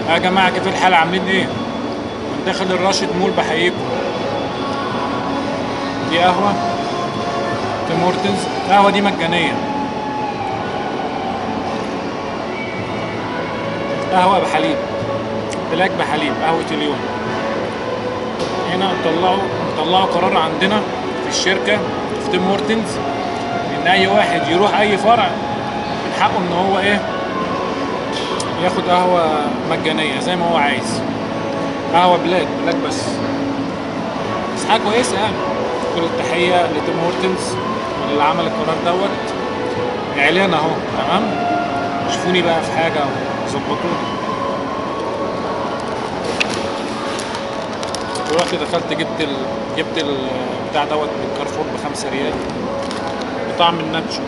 يا جماعه كيف الحال؟ عاملين ايه؟ من داخل الراشد مول بحييكم. دي قهوه تيم هورتنز، القهوه دي مجانيه. قهوه بحليب، بلاك بحليب، قهوه اليوم. هنا طلعوا قرار عندنا في الشركه في تيم هورتنز ان اي واحد يروح اي فرع من حقه ان هو ايه، ياخد قهوه مجانيه زي ما هو عايز. قهوه بلاك بلاك بس حاجه كويسه يعني. كل التحيه لتيم هورتنز واللي عمل القرار دوت. اعلان اهو، تمام. شوفوني بقى في حاجه وظبطوني. دلوقتي دخلت جبت البتاع دوت من كارفور ب5 ريال بطعم الناتشو.